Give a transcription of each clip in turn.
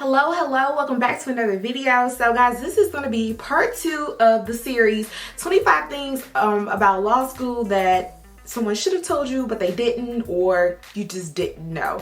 Hello, welcome back to another video. So guys, this is going to be part 2 of the series 25 things about law school that someone should have told you but they didn't, or you just didn't know.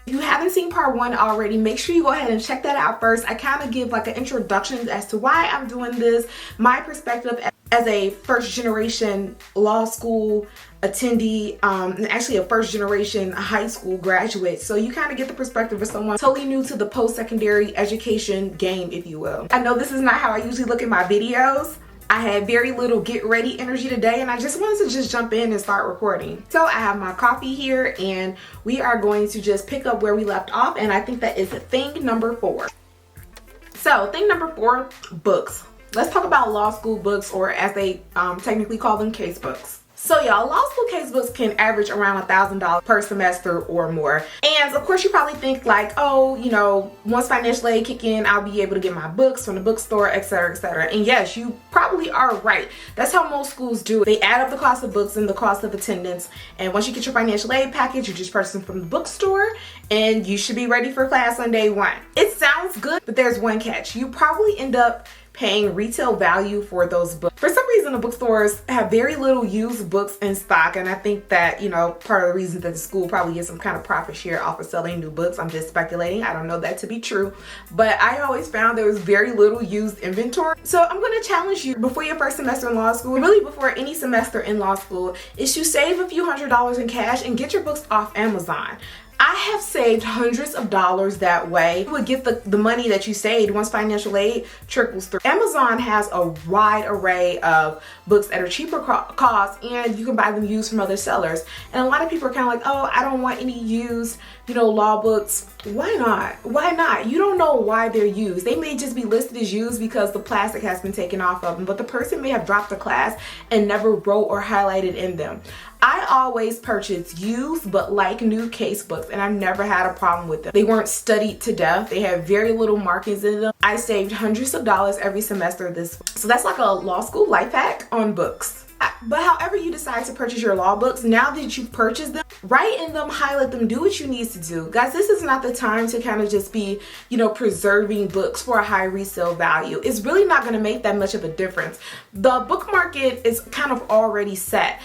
If you haven't seen part 1 already, make sure you go ahead and check that out first. I kind of give like an introduction as to why I'm doing this, my perspective as a first generation law school attendee, and actually a first generation high school graduate. So you kind of get the perspective of someone totally new to the post-secondary education game, if you will. I know this is not how I usually look at my videos. I had very little get ready energy today, and I just wanted to just jump in and start recording. So I have my coffee here and we are going to just pick up where we left off, and I think that is thing number 4. So thing number 4, books. Let's talk about law school books, or as they technically call them, case books. So y'all, law school case books can average around $1,000 per semester or more. And of course you probably think like, oh, you know, once financial aid kick in, I'll be able to get my books from the bookstore, etc., etc. And yes, you probably are right. That's how most schools do it. They add up the cost of books and the cost of attendance. And once you get your financial aid package, you just purchase them from the bookstore and you should be ready for class on day 1. It sounds good, but there's one catch. You probably end up paying retail value for those books. For some reason, the bookstores have very little used books in stock, and I think that, you know, part of the reason that the school probably gets some kind of profit share off of selling new books. I'm just speculating. I don't know that to be true, but I always found there was very little used inventory. So I'm going to challenge you before your first semester in law school, really before any semester in law school, is to save a few $100s in cash and get your books off Amazon. I have saved hundreds of dollars that way. You would get the money that you saved once financial aid trickles through. Amazon has a wide array of books at a cheaper cost, and you can buy them used from other sellers. And a lot of people are kind of like, oh, I don't want any used, you know, law books. Why not? Why not? You don't know why they're used. They may just be listed as used because the plastic has been taken off of them, but the person may have dropped a class and never wrote or highlighted in them. I always purchase used but like new case books, and I've never had a problem with them. They weren't studied to death. They had very little markings in them. I saved hundreds of dollars every semester this. So that's like a law school life hack on books. But however you decide to purchase your law books, now that you've purchased them, write in them, highlight them, do what you need to do. Guys, this is not the time to kind of just be, you know, preserving books for a high resale value. It's really not going to make that much of a difference. The book market is kind of already set.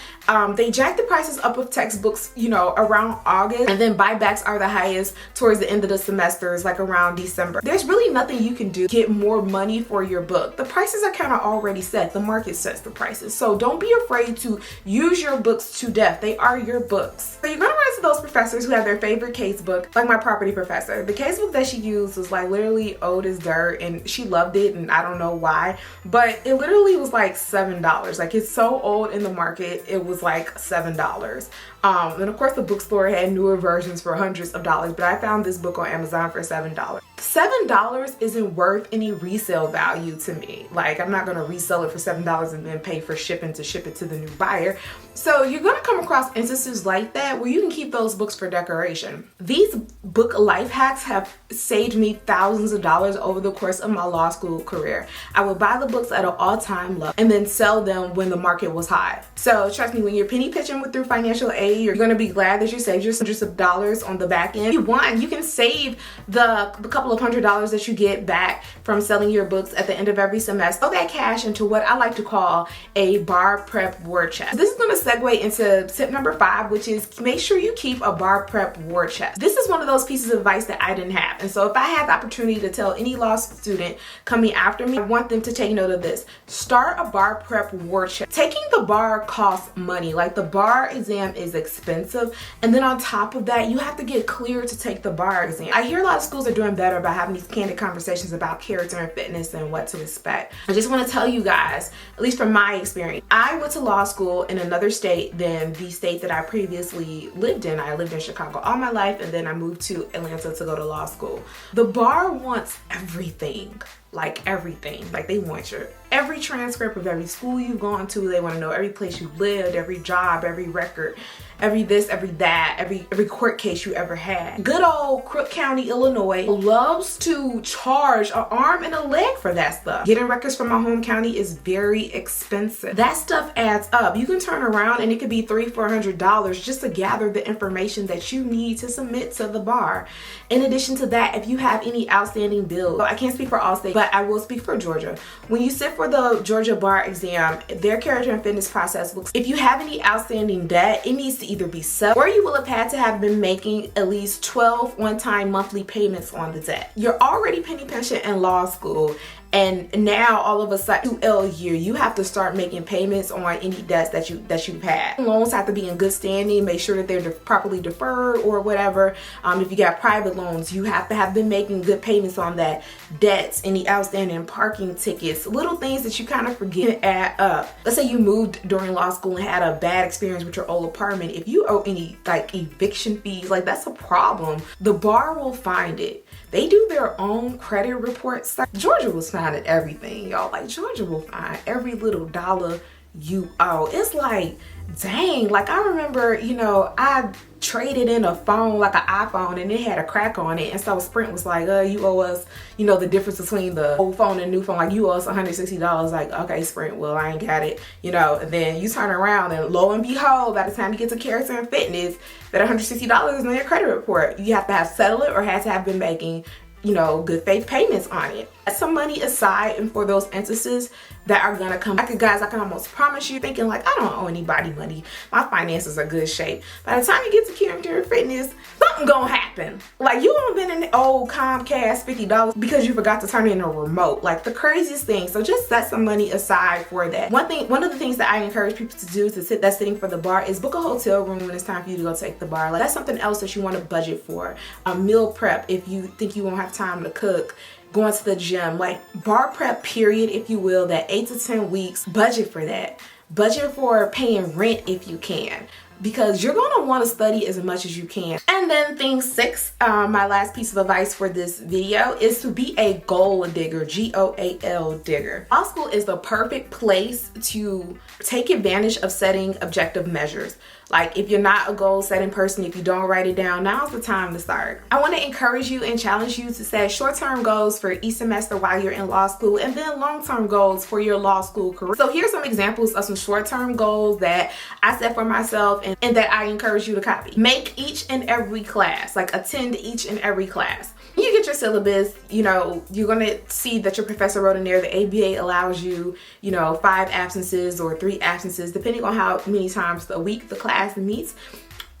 They jack the prices up of textbooks, you know, around August, and then buybacks are the highest towards the end of the semesters, like around December. There's really nothing you can do to get more money for your book. The prices are kind of already set. The market sets the prices. So don't be afraid to use your books to death. They are your books. So you're going to run into those professors who have their favorite case book, like my property professor. The case book that she used was like literally old as dirt, and she loved it, and I don't know why, but it literally was like $7. Like, it's so old in the market, it was like $7. And of course the bookstore had newer versions for hundreds of dollars, but I found this book on Amazon for $7. $7 isn't worth any resale value to me. Like, I'm not going to resell it for $7 and then pay for shipping to ship it to the new buyer. So you're going to come across instances like that where you can keep those books for decoration. These book life hacks have saved me thousands of dollars over the course of my law school career. I would buy the books at an all-time low and then sell them when the market was high. So trust me, when you're penny pitching through financial aid, you're going to be glad that you saved your hundreds of dollars on the back end. If you want, you can save the couple of $100s that you get back from selling your books at the end of every semester. Throw that cash into what I like to call a bar prep war chest. This is going to segue into tip number 5, which is make sure you keep a bar prep war chest. This is one of those pieces of advice that I didn't have. And so if I had the opportunity to tell any law student coming after me, I want them to take note of this. Start a bar prep war chest. Taking the bar costs money. Like, the bar exam is expensive, and then on top of that, you have to get cleared to take the bar exam. I hear a lot of schools are doing better about having these candid conversations about character and fitness and what to expect. I just want to tell you guys, at least from my experience, I went to law school in another state than the state that I previously lived in. I lived in Chicago all my life, and then I moved to Atlanta to go to law school. The bar wants everything. like everything. Like they want your every transcript of every school you've gone to. They want to know every place you lived, every job, every record, every this, every that, every court case you ever had. Good old Crook County, Illinois loves to charge an arm and a leg for that stuff. Getting records from my home county is very expensive. That stuff adds up. You can turn around and it could be $300-400 just to gather the information that you need to submit to the bar. In addition to that, if you have any outstanding bills, I can't speak for all states, but I will speak for Georgia. When you sit for the Georgia bar exam, their character and fitness process looks, if you have any outstanding debt, it needs to either be settled or you will have had to have been making at least 12 one-time monthly payments on the debt. You're already penny pension in law school, and now all of a sudden, 2L year, you have to start making payments on any debts that you've had. Loans have to be in good standing. Make sure that they're properly deferred or whatever. If you got private loans, you have to have been making good payments on that. Debts, any outstanding parking tickets, little things that you kind of forget add up. Let's say you moved during law school and had a bad experience with your old apartment. If you owe any like eviction fees, like that's a problem. The bar will find it. They do their own credit reports. Georgia was finding everything, y'all. Like Georgia will find every little dollar you owe. It's like, dang, like I remember, you know, I traded in a phone, like an iPhone, and it had a crack on it, and so Sprint was like, you owe us, you know, the difference between the old phone and new phone, like you owe us $160. Like, okay, Sprint, well, I ain't got it, you know. And then you turn around and lo and behold, by the time you get to character and fitness, that $160 is on your credit report. You have to have settled it or had to have been making, you know, good faith payments on it. Set some money aside and for those instances that are gonna come back. Guys, I can almost promise you, thinking like, I don't owe anybody money, my finances are good shape. By the time you get to character and fitness, something gonna happen. Like you haven't been in the old Comcast $50 because you forgot to turn in a remote. Like the craziest thing. So just set some money aside for that. One of the things that I encourage people to do to sit sitting for the bar is book a hotel room when it's time for you to go take the bar. Like that's something else that you want to budget for. Meal prep if you think you won't have time to cook. Going to the gym, like bar prep period, if you will, that 8 to 10 weeks, budget for that. Budget for paying rent if you can, because you're going to want to study as much as you can. And then thing 6, my last piece of advice for this video is to be a goal digger, G-O-A-L digger. Law school is the perfect place to take advantage of setting objective measures. Like if you're not a goal setting person, if you don't write it down, now's the time to start. I want to encourage you and challenge you to set short-term goals for each semester while you're in law school, and then long-term goals for your law school career. So here's some examples of some short-term goals that I set for myself and that I encourage you to copy. Make each and every class, like attend each and every class. When you get your syllabus, you know, you're going to see that your professor wrote in there, the ABA allows you, you know, 5 absences or 3 absences, depending on how many times a week the class meets.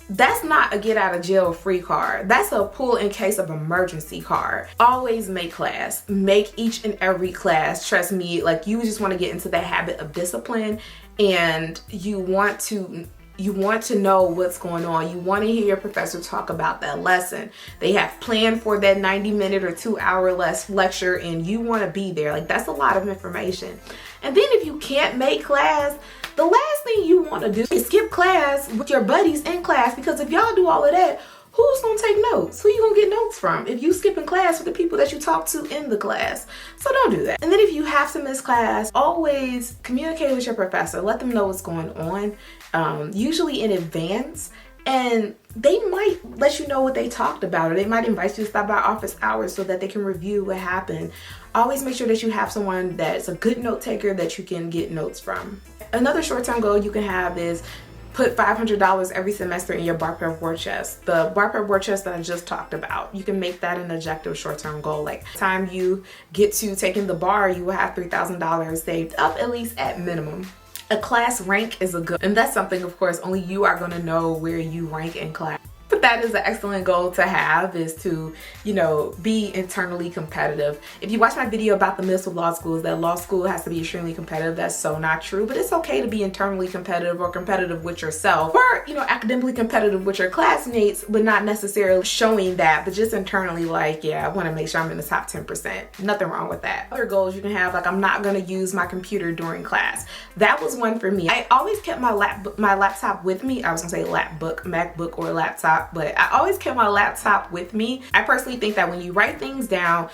That's not a get out of jail free card. That's a pull in case of emergency card. Always make class. Make each and every class. Trust me, like you just want to get into the habit of discipline, and you want to know what's going on. You want to hear your professor talk about that lesson. They have planned for that 90-minute or 2-hour less lecture, and you want to be there. Like that's a lot of information. And then if you can't make class, the last thing you want to do is skip class with your buddies in class, because if y'all do all of that, who's gonna take notes? Who you gonna get notes from if you skipping class with the people that you talk to in the class? So don't do that. And then if you have to miss class, always communicate with your professor. Let them know what's going on, usually in advance. And they might let you know what they talked about, or they might invite you to stop by office hours so that they can review what happened. Always make sure that you have someone that's a good note taker that you can get notes from. Another short-term goal you can have is put $500 every semester in your bar prep war chest. The bar prep war chest that I just talked about, you can make that an objective short-term goal. Like time you get to taking the bar, you will have $3,000 saved up, at least at minimum. A class rank is a good, and that's something of course only you are going to know where you rank in class. But that is an excellent goal to have, is to, you know, be internally competitive. If you watch my video about the myths of law school, is that law school has to be extremely competitive. That's so not true, but it's okay to be internally competitive or competitive with yourself, or, you know, academically competitive with your classmates, but not necessarily showing that, but just internally like, yeah, I want to make sure I'm in the top 10%. Nothing wrong with that. Other goals you can have, like I'm not going to use my computer during class. That was one for me. I always kept my laptop with me. I was going to say MacBook or laptop. laptop, but I always carry my laptop with me. I personally think that when you write things down,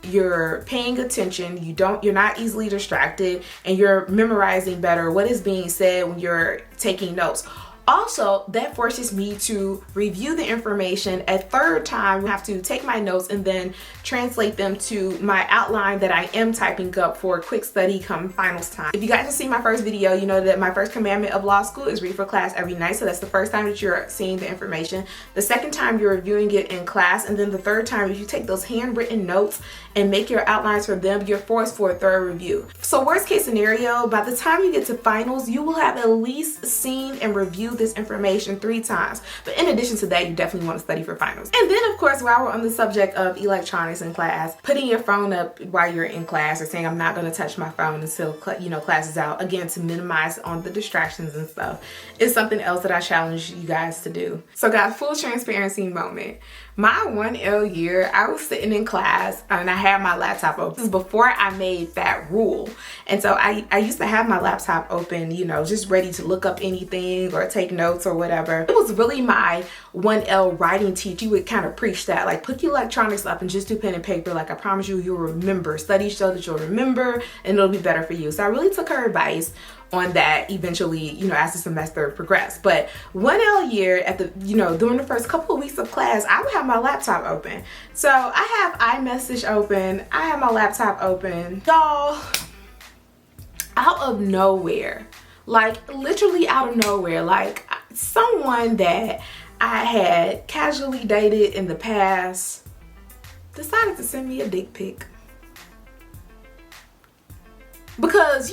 you're paying attention, you're not easily distracted, and you're memorizing better what is being said when you're taking notes. Also, that forces me to review the information a third time. I have to take my notes and then translate them to my outline that I am typing up for quick study come finals time. If you guys have seen my first video, you know that my first commandment of law school is read for class every night. So that's the first time that you're seeing the information. The second time you're reviewing it in class. And then the third time, if you take those handwritten notes and make your outlines for them, you're forced for a third review. So worst case scenario, by the time you get to finals, you will have at least seen and reviewed this information 3 times. But in addition to that, you definitely want to study for finals. And then of course, while we're on the subject of electronics in class, putting your phone up while you're in class or saying I'm not going to touch my phone until class is out, again to minimize on the distractions and stuff, is something else that I challenge you guys to do. So guys, full transparency moment. My 1L year, I was sitting in class and I had my laptop open. This is before I made that rule. And so I used to have my laptop open, just ready to look up anything or take notes or whatever. It was really my 1L writing teacher. He would kind of preach that, like, put your electronics up and just do pen and paper. Like, I promise you, you'll remember. Studies show that you'll remember and it'll be better for you. So I really took her advice on that eventually, as the semester progressed. But 1L year at the, during the first couple of weeks of class, I would have my laptop open. So I have iMessage open, I have my laptop open. Y'all, out of nowhere, like literally out of nowhere, like someone that I had casually dated in the past decided to send me a dick pic. Because,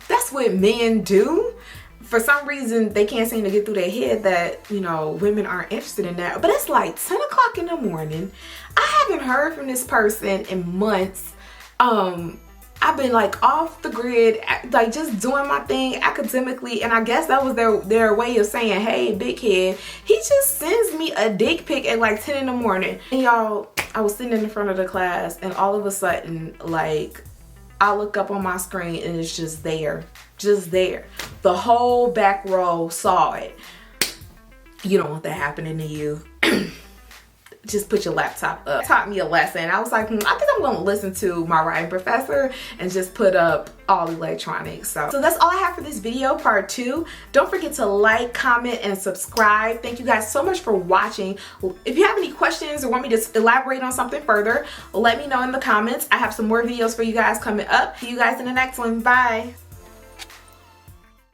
that's what men do. For some reason, they can't seem to get through their head that, women aren't interested in that. But it's like 10 o'clock in the morning. I haven't heard from this person in months. I've been like off the grid, like just doing my thing academically. And I guess that was their way of saying, hey, big head. He just sends me a dick pic at like 10 in the morning. And y'all, I was sitting in the front of the class and all of a sudden, like, I look up on my screen and it's just there. The whole back row saw it. You don't want that happening to you. Just put your laptop up. Taught me a lesson. I was like, I think I'm going to listen to my writing professor and just put up all electronics. So that's all I have for this video, part 2. Don't forget to like, comment, and subscribe. Thank you guys so much for watching. If you have any questions or want me to elaborate on something further, let me know in the comments. I have some more videos for you guys coming up. See you guys in the next one. Bye.